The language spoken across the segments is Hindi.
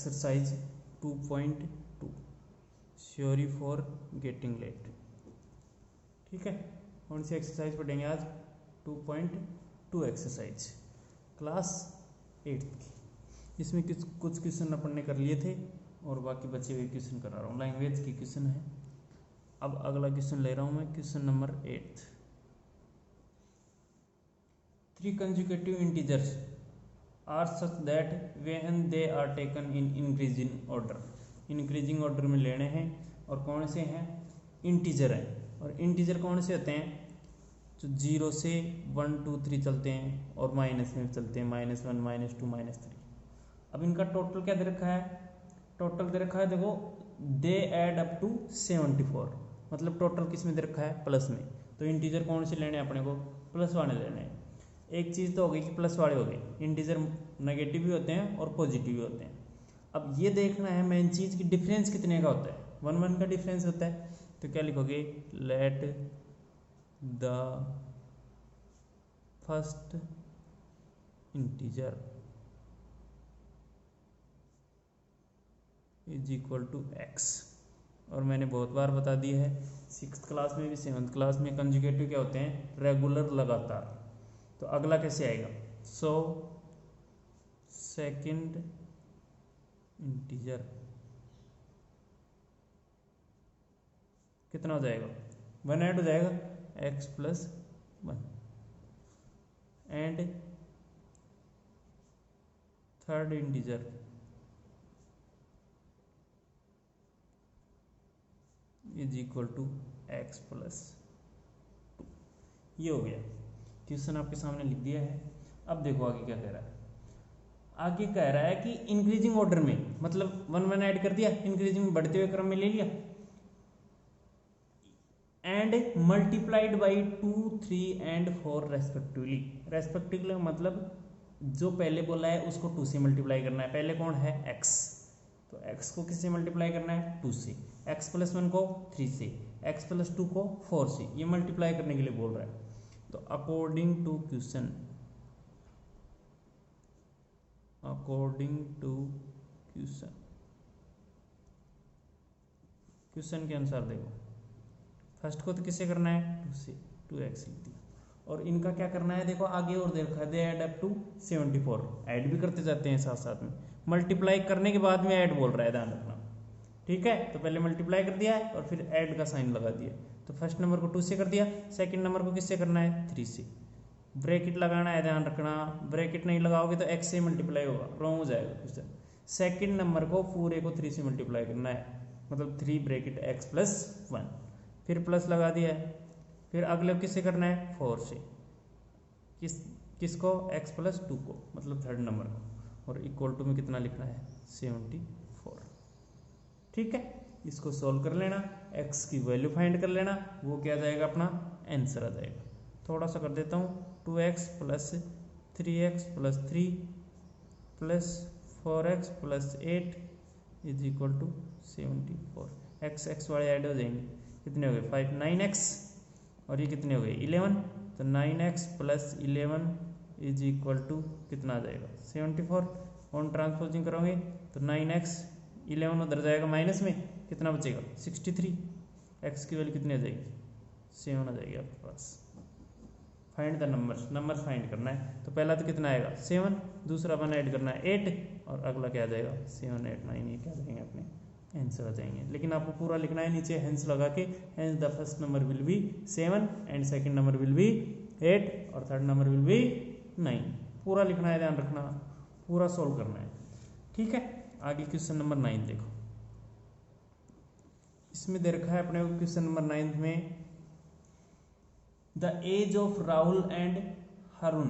Exercise 2.2 sorry for getting late. ठीक है, कौन सी एक्सरसाइज पढ़ेंगे आज? 2.2 एक्सरसाइज क्लास 8 की। इसमें कुछ क्वेश्चन अपन ने कर लिए थे और बाकी बचे हुए क्वेश्चन करा रहा हूँ। लैंग्वेज की क्वेश्चन है। अब अगला क्वेश्चन ले रहा हूँ मैं, question number 8। 3 consecutive integers are such that when they are taken in increasing order, increasing order में लेने हैं। और कौन से हैं? इंटीजर हैं। और इंटीजर कौन से होते हैं? जो 0 से 1 2 3 चलते हैं और माइनस में चलते हैं, -1 -2 -3। अब इनका टोटल क्या दे रखा है? टोटल दे रखा है, देखो, दे ऐड अप टू 74। मतलब टोटल किस में दे रखा है? प्लस में। तो इंटीजर कौन से लेने हैं अपने को? प्लस वाले लेने हैं। एक चीज़ तो हो गई कि प्लस वाले हो गए। इंटीजर नेगेटिव भी होते हैं और पॉजिटिव भी होते हैं। अब ये देखना है मेन चीज़ की डिफरेंस कितने का होता है। 1 1 का डिफरेंस होता है। तो क्या लिखोगे? Let the first integer is equal to x। और मैंने बहुत बार बता दिया है, 6th क्लास में भी 7th क्लास में कंजुगेटिव क्या होते हैं? रेगुलर, लगातार। तो अगला कैसे आएगा? सो सेकंड इंटीजर कितना हो जाएगा? 1 ऐड हो जाएगा, x + 1। And third integer is equal to x + 2। ये हो गया क्वेश्चन, आपके सामने लिख दिया है। अब देखो आगे क्या कह रहा है। आगे कह रहा है कि इंक्रीजिंग ऑर्डर में, मतलब 1 1 ऐड कर दिया, इंक्रीजिंग बढ़ते हुए क्रम में ले लिया, and multiplied by 2 3 and 4 respectively. Respectively मतलब जो पहले बोला है उसको 2 से मल्टीप्लाई करना है। पहले कौन है? x। तो x को किससे मल्टीप्लाई करना है? 2 से। x + 1 को 3 से, x + 2 को 4 से। ये मल्टीप्लाई करने के लिए बोल रहा है। तो अकॉर्डिंग टू क्वेश्चन, क्वेश्चन के अनुसार देखो, फर्स्ट को तो किससे करना है? 2 से, 2x लिख दिया। और इनका क्या करना है? देखो आगे और दे रखा है, they add up to 74। Add भी करते जाते हैं साथ साथ में। मल्टीप्लाई करने के बाद में ऐड बोल रहा है, ध्यान रखना। ठीक है, तो पहले मल्टीप्लाई कर दिया है और फिर ऐड का साइन लगा दिया। तो फर्स्ट नंबर को 2 से कर दिया, सेकंड नंबर को किससे करना है? 3 से। ब्रैकेट लगाना है, ध्यान रखना। ब्रैकेट नहीं लगाओगे तो x से मल्टीप्लाई होगा, रॉन्ग हो जाएगा क्वेश्चन। सेकंड नंबर को पूरे को 3 से मल्टीप्लाई करना है, मतलब 3 ब्रैकेट x + 1। फिर प्लस लगा दिया है। फिर अगले किससे करना है? 4 से। किसको? x + 2 को, मतलब थर्ड नंबर को। और इक्वल टू में कितना लिखना है? 74। ठीक है, इसको सोल्व कर लेना, x की वैल्यू फाइंड कर लेना, वो क्या आ जाएगा? अपना आंसर आ जाएगा। थोड़ा सा कर देता हूँ, 2x + 3x + 3 + 4x + 8 is equal to 74। x वाले ऐड हो जाएंगे, कितने हो गए? 5 9x। और ये कितने हो गए? 11। तो 9x + 11 इज इक्वल टू कितना आ जाएगा? 74। ऑन ट्रांसपोजिंग करोगे तो 9x 11 उधर जाएगा माइनस में, कितना बचेगा? 63। x की वैल्यू कितनी आ जाएगी? 7 आ जाएगी आपके पास। फाइंड द नंबर्स फाइंड करना है। तो पहला तो कितना आएगा? 7। दूसरा 1 ऐड करना है 8। और अगला क्या आ जाएगा? 7 8 9। ये क्या आ जाएंगे? अपने आंसर आ जाएंगे। लेकिन आपको पूरा लिखना है, नीचे हेंस लगा के। Hence the first number will be 7 and second number will be 8 और थर्ड नंबर विल बी 9। पूरा लिखना है, ध्यान रखना, पूरा सोल्व करना है। ठीक है, आगे क्वेश्चन नंबर 9 देखो। इसमें दे रखा है अपने क्वेश्चन नंबर 9 में, the age of Rahul and Harun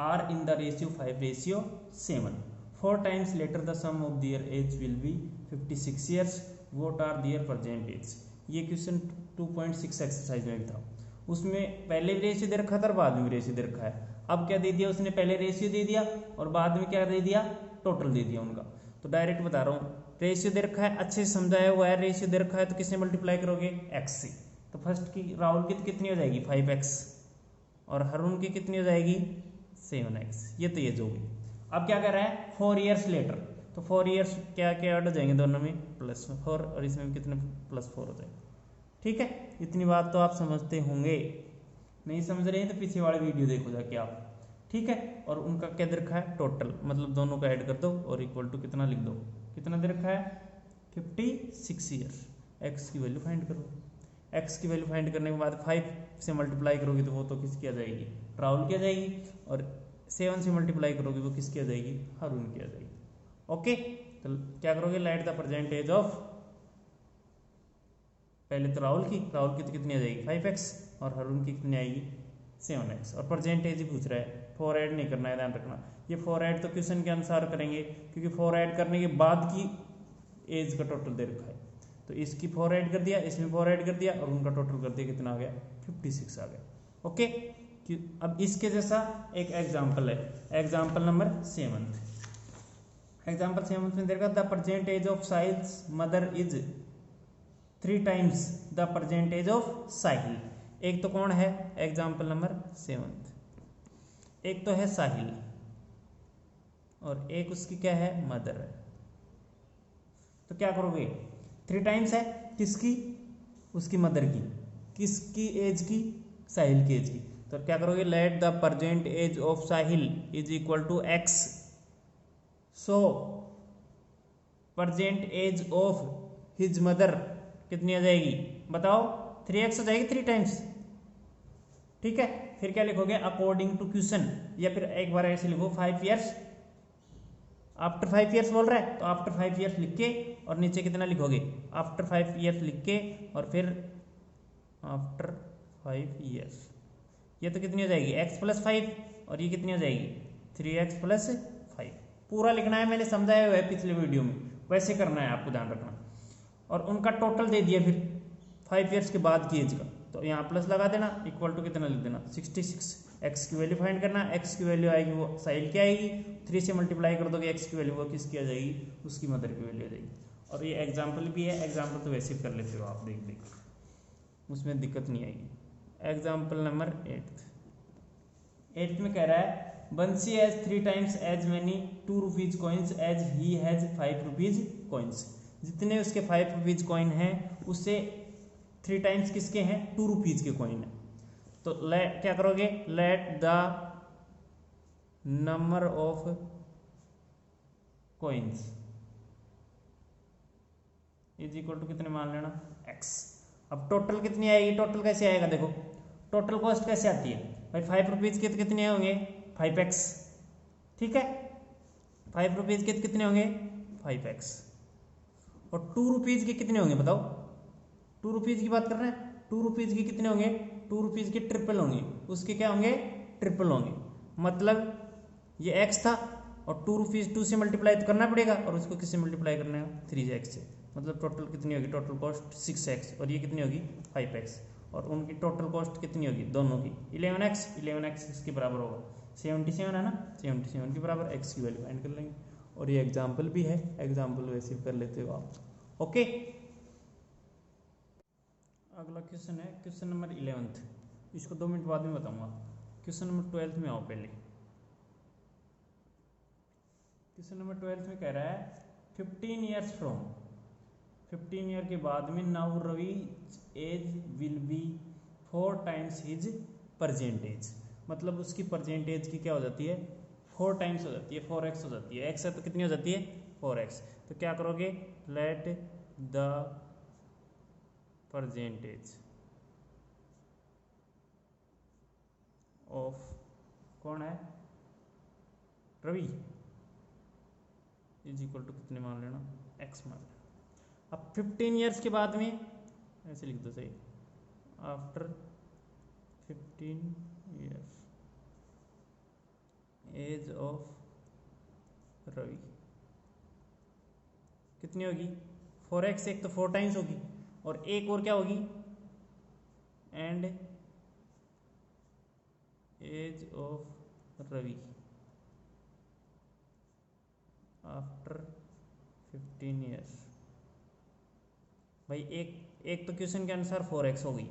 are in the ratio 5:7। 4 times later the sum of their age will be 56 years. What are their present age? ये क्वेश्चन 2.6 एक्सरसाइज में भी था। उसमें पहले भी रेशियो दे रखा था और बाद में भी रेशियो दे रखा है। अब क्या दे दिया उसने? पहले रेशियो दे दिया और बाद में क्या दे दिया? टोटल दे दिया उनका। तो डायरेक्ट बता रहा हूँ, रेशियो दे रखा है, अच्छे से समझाया हुआ है। रेशियो दे रखा है तो किससे मल्टीप्लाई करोगे? x से। तो फर्स्ट की राहुल की कितनी हो जाएगी? 5x। और हरुण की कितनी हो जाएगी? 7x। ये तो ये जो भी। अब क्या कर रहा है? 4 years later। तो 4 ईयर्स क्या क्या ऐड हो जाएंगे दोनों में, +4, और इसमें भी कितने +4 हो जाएंगे। ठीक है, इतनी बात तो आप समझते होंगे। नहीं समझ रहे हैं तो पीछे वाले वीडियो देखो जाके आप। ठीक है, और उनका क्या दे रखा है, टोटल, मतलब दोनों का ऐड कर दो और इक्वल टू कितना लिख दो, कितना दे रखा है 56 ईयर्स। एक्स की वैल्यू फाइंड करो। एक्स की वैल्यू फाइंड करने के बाद 5 से मल्टीप्लाई करोगे तो वो तो किसकी आ जाएगी, राहुल की आ जाएगी, और 7 से मल्टीप्लाई करोगे वो किसकी आ जाएगी, हारून की आ जाएगी। ओके, तो क्या करोगे, let the present age of, पहले तो राहुल की तो कितनी आ जाएगी 5x, और हारून की कितनी आएगी 7x, और प्रेजेंट एज ही पूछ रहा है, 4 ऐड नहीं करना है, ध्यान रखना। ये 4 ऐड तो क्वेश्चन के अनुसार करेंगे, क्योंकि 4 ऐड करने के बाद की एज का टोटल दे रखा है, तो इसकी 4 ऐड कर दिया, इसमें 4 ऐड कर दिया, और उनका टोटल कर दिया, कितना आ गया 56 आ गया। ओके, अब इसके जैसा एक एग्जाम्पल है, एग्जाम्पल नंबर 7। एग्जाम्पल 7 में देखा, the present age of Sahil's mother is 3 times the present age of Sahil. एक तो कौन है, एग्जाम्पल नंबर 7, एक तो है साहिल और एक उसकी क्या है, मदर है। तो क्या करोगे, 3 टाइम्स है किसकी, उसकी मदर की, किसकी एज की, साहिल की एज की। तो क्या करोगे, let the present age of Sahil is equal to x, so present age of his mother कितनी आ जाएगी, बताओ 3x हो जाएगी, 3 टाइम्स। ठीक है, फिर क्या लिखोगे, अकॉर्डिंग टू क्वेश्चन, या फिर एक बार ऐसे लिखो 5 ईयर्स, आफ्टर 5 ईयर्स बोल रहा है तो आफ्टर 5 ईयर्स लिख के, और नीचे कितना लिखोगे, आफ्टर 5 ईयर्स लिख के, और फिर आफ्टर 5 ईयर्स, ये तो कितनी हो जाएगी x + 5, और ये कितनी हो जाएगी 3x + 5। पूरा लिखना है, मैंने समझाया हुआ है पिछले वीडियो में, वैसे करना है आपको, ध्यान रखना। और उनका टोटल दे दिया फिर 5 ईयर्स के बाद की एज का, तो यहाँ प्लस लगा देना, इक्वल टू कितना लिख देना 66। एक्स की वैल्यू फाइंड करना, एक्स की वैल्यू आएगी वो साहिल की आएगी, 3 से मल्टीप्लाई कर दोगे एक्स की वैल्यू, वो किसकी आ जाएगी, उसकी मदर की वैल्यू आ जाएगी। और ये एग्जाम्पल भी है, एग्जाम्पल तो वैसे कर लेते हो आप, देख देख उसमें दिक्कत नहीं आएगी। एग्जाम्पल नंबर 8 में कह रहा है, Bansi has 3 times as many 2 rupees coins as he has 5 rupees coins. जितने उसके 5 रुपीज कॉइन हैं उससे 3 टाइम्स किसके हैं, 2 रुपीज के कॉइन है। तो क्या करोगे, let the number of coins is equal to कितने मान लेना x। अब टोटल कितनी आएगी, टोटल कैसे आएगा, देखो टोटल कॉस्ट कैसे आती है भाई, 5 रुपीज के कितने होंगे 5x, ठीक है, 5 रुपीज के कितने होंगे 5x, और 2 रुपीज के कितने होंगे बताओ, 2 रुपीज की बात कर रहे हैं, 2 रुपीज के कितने होंगे, 2 रुपीज के ट्रिपल होंगे, उसके क्या होंगे ट्रिपल होंगे। मतलब ये x था और 2 रुपीज 2 से मल्टीप्लाई तो करना पड़ेगा, और उसको किससे मल्टीप्लाई करना है 3x से, मतलब टोटल कितनी होगी, टोटल कॉस्ट 6x, और ये कितनी होगी 5x, और उनकी टोटल कॉस्ट कितनी होगी दोनों की 11x, 11x इसके बराबर होगा 77 है ना, 77 के बराबर x की वैल्यू फाइंड कर लेंगे। और ये एग्जाम्पल भी है, एग्जाम्पल वैसे कर लेते हो आप। ओके, अगला क्वेश्चन है क्वेश्चन नंबर 11, इसको 2 मिनट बाद में बताऊंगा। क्वेश्चन नंबर 12 में आओ पहले। क्वेश्चन नंबर 12 में कह रहा है 15 ईयर्स फ्रॉम, 15 ईयर के बाद में now Ravi age will be 4 times his percentage, मतलब उसकी परसेंटेज की क्या हो जाती है 4 टाइम्स हो जाती है, 4x हो जाती है, x है तो कितनी हो जाती है 4x। तो क्या करोगे, लेट द परसेंटेज ऑफ, कौन है रवि, इज इक्वल टू कितने मान लेना x मान लेना। अब 15 ईयर्स के बाद में ऐसे लिख दो सही, after 15 years age of Ravi कितनी होगी 4x, एक तो 4 टाइम्स होगी और एक और क्या होगी, and age of Ravi after 15 years. भाई एक तो क्वेश्चन के अनुसार 4x होगी,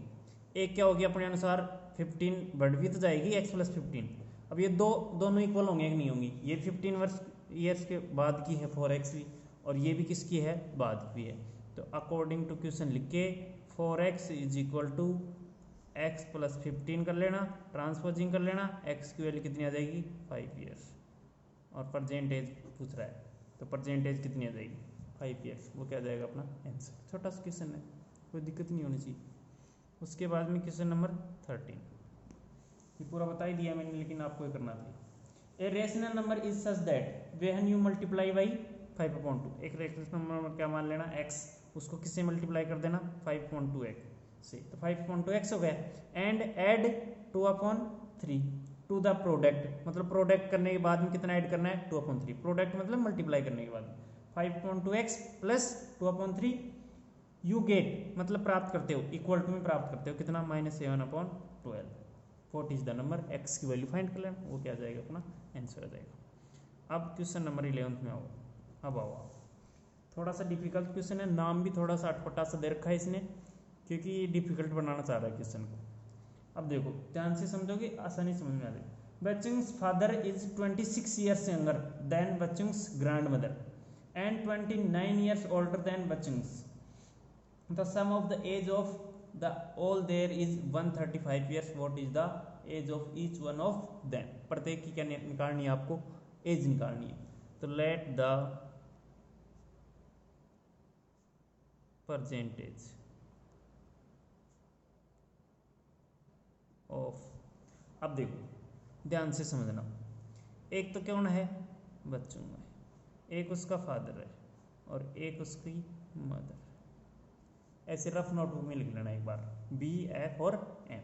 एक क्या होगी अपने अनुसार 15 बढ़ भी तो जाएगी x + 15। अब ये दोनों इक्वल होंगे कि नहीं होंगी, ये 15 वर्ष ईयर्स के बाद की है 4x भी, और ये भी किसकी है, बाद की है। तो अकॉर्डिंग टू क्वेश्चन लिख के 4x is equal to x plus 15 कर लेना, ट्रांसपोजिंग कर लेना, x की वैल्यू कितनी आ जाएगी 5 ईयर्स, और परसेंटेज पूछ रहा है तो परसेंटेज कितनी आ जाएगी 5 ईयर्स, वो क्या आ जाएगा अपना आंसर। छोटा सा क्वेश्चन है, कोई दिक्कत नहीं होनी चाहिए। उसके बाद में क्वेश्चन नंबर 13, ये पूरा बता ही दिया मैंने, लेकिन आपको ये करना था। A rational number is such that when you multiply by 5/2, एक रेशनल नंबर क्या मान लेना x, उसको किससे मल्टीप्लाई कर देना 5/2x से, तो 5/2x हो गया, and add 2/3 to the product, मतलब प्रोडक्ट करने के बाद में कितना ऐड करना है 2/3, प्रोडक्ट मतलब मल्टीप्लाई करने के बाद 5/2x प्लस 2/3 यू गेट, मतलब प्राप्त करते हो, इक्वल टू में प्राप्त करते हो कितना -7/12। What is the number, x की वैल्यू फाइंड कर लेना, वो क्या आ जाएगा अपना आंसर आ जाएगा। अब क्वेश्चन नंबर 11 में आओ, अब आओ थोड़ा सा डिफिकल्ट क्वेश्चन है, नाम भी थोड़ा सा अटपटा सा दे रखा है इसने, क्योंकि ये डिफिकल्ट बनाना चाह रहा है क्वेश्चन को। अब देखो ध्यान से समझोगे आसानी समझ में आ जाएगी। Bachchung's father is 26 years younger than Bachchung's grand mother and 29 years older than Bachchung's, the sum of the age of the all their is 135 years, what is the age of each one of them, प्रत्येक की क्या निकालनी है आपको, एज निकालनी है। तो लेट द परसेंटेज ऑफ, अब देखो ध्यान से समझना, एक तो कौन है बच्चों में, एक उसका फादर है और एक उसकी मदर, ऐसे रफ नोटबुक में लिख लेना एक बार, बी एफ और एम।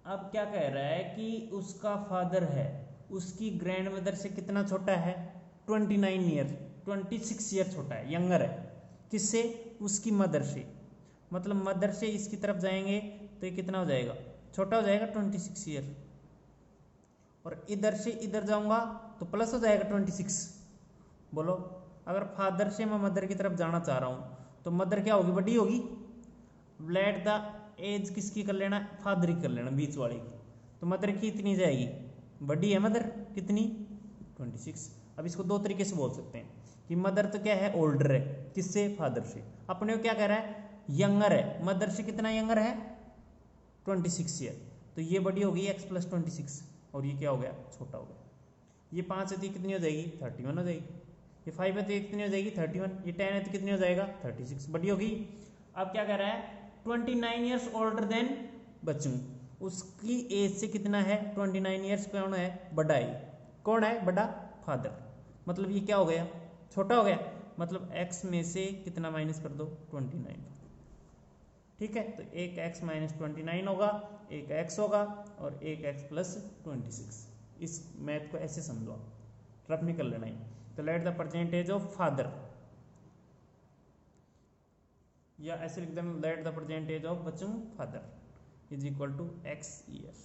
अब क्या कह रहा है कि उसका फादर है, उसकी ग्रैंड मदर से कितना छोटा है 29 ईयर, 26 ईयर छोटा है, यंगर है, किससे, उसकी मदर से, मतलब मदर से इसकी तरफ जाएंगे तो ये कितना हो जाएगा, छोटा हो जाएगा 26 ईयर, और इधर से इधर जाऊंगा तो प्लस हो जाएगा 26। बोलो अगर फादर से मैं मदर की तरफ जाना चाह रहा हूं तो मदर क्या होगी, बड़ी होगी, लेट द एज किसकी कर लेना, फादर की कर लेना, बीच वाले की, तो मदर की इतनी जाएगी, बड़ी है मदर कितनी 26। अब इसको दो तरीके से बोल सकते हैं कि मदर तो क्या है ओल्डर है, किससे, फादर से, अपने को क्या कह रहा है यंगर है, मदर से कितना यंगर है 26 ईयर, तो ये बड़ी हो गई x प्लस 26 और ये क्या हो गया छोटा हो गया। ये 5 है तो कितनी हो जाएगी 31 हो जाएगी, ये 5 है तो कितनी हो जाएगी 31, ये 10 है तो कितनी हो जाएगा 36, बड़ी होगी। अब क्या कह रहा है 29 ईयर्स ओल्डर देन बच्चों, उसकी एज से कितना है 29 ईयर्स कौन है, बड़ा है, कौन है बड़ा, फादर, मतलब ये क्या हो गया छोटा हो गया, मतलब x में से कितना माइनस कर दो 29, ठीक है। तो एक x माइनस 29 होगा, एक x होगा और एक x प्लस 26। इस मैथ को ऐसे समझो, रफ में कर लेना ही। तो let the percentage of father, या ऐसे लिख देना लेट द परसेंटेज ऑफ बच्चों father is equal to x years,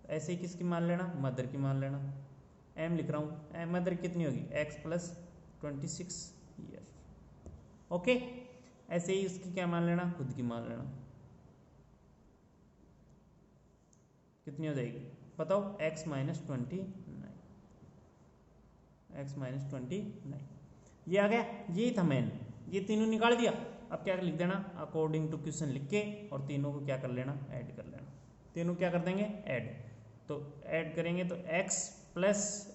ऐसे ही किसकी मान लेना, मदर की मान लेना, m लिख रहा हूँ, मदर कितनी होगी x प्लस 26 ईयर, ओके। ऐसे ही उसकी क्या मान लेना, खुद की मान लेना, कितनी हो जाएगी बताओ, x माइनस 29, x माइनस 29, ये आ गया, ये था मेन, ये तीनों निकाल दिया। अब क्या लिख देना अकॉर्डिंग टू क्वेश्चन लिख के, और तीनों को क्या कर लेना ऐड कर लेना, तीनों क्या कर देंगे ऐड, तो ऐड करेंगे तो x प्लस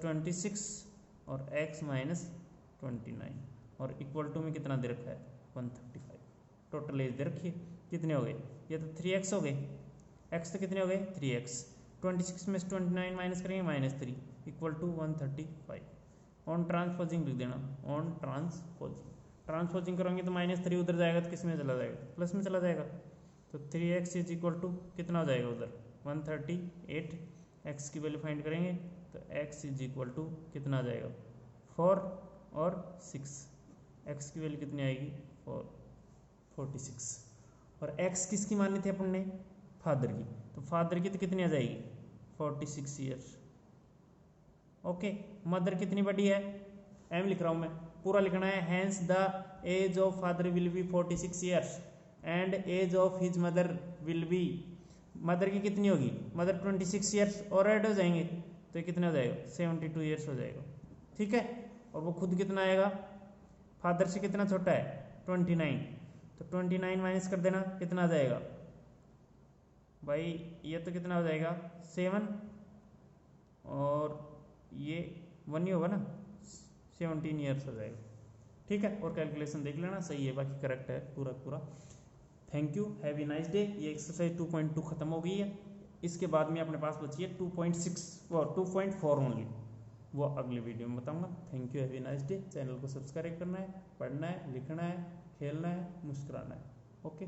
26 और x माइनस 29 और इक्वल टू में कितना दे रखा है 135, टोटल एज दे रखी है, कितने हो गए, ये तो 3x हो गए, x तो कितने हो गए 3x, 26 में से 29 माइनस करेंगे -3 इक्वल टू 135। ऑन ट्रांसपोजिंग लिख देना, ऑन ट्रांसपोजिंग करोगे तो -3 उधर जाएगा तो किस में चला जाएगा, प्लस में चला जाएगा, तो 3x इज इक्वल टू कितना हो जाएगा उधर 138, x की वैल्यू फाइंड करेंगे तो x इज इक्वल टू कितना आ जाएगा 4 और 6, x की वैल्यू कितनी आएगी 46, और x किसकी मानी थी अपन ने फादर की, तो फादर की तो कितनी आ जाएगी 46 ईयर्स, ओके। मदर कितनी बड़ी है, m लिख रहा हूं मैं, पूरा लिखना है, hence the age of father will be 46 years and age of his mother will be, mother की कितनी होगी, मदर 26 ईयर्स और ऐड हो जाएंगे तो ये कितना हो जाएगा 72 ईयर्स हो जाएगा। ठीक है। और वो खुद कितना आएगा, फादर से कितना छोटा है 29, तो 29 माइनस कर देना, कितना आ जाएगा भाई, ये तो कितना हो जाएगा 7, और ये 1 ही होगा ना, 17 ईयर्स हो जाएगा। ठीक है, और कैलकुलेशन देख लेना, सही है, बाकी करेक्ट है पूरा पूरा। Thank you, have a nice day. ये एक्सरसाइज 2.2 खत्म हो गई है। इसके बाद में अपने पास बची है 2.6 और 2.4 ओनली, वो अगले वीडियो में बताऊंगा। Thank you, have a nice day. Channel को सब्सक्राइब करना है, पढ़ना है, लिखना है, खेलना है, मुस्कुराना है। ओके।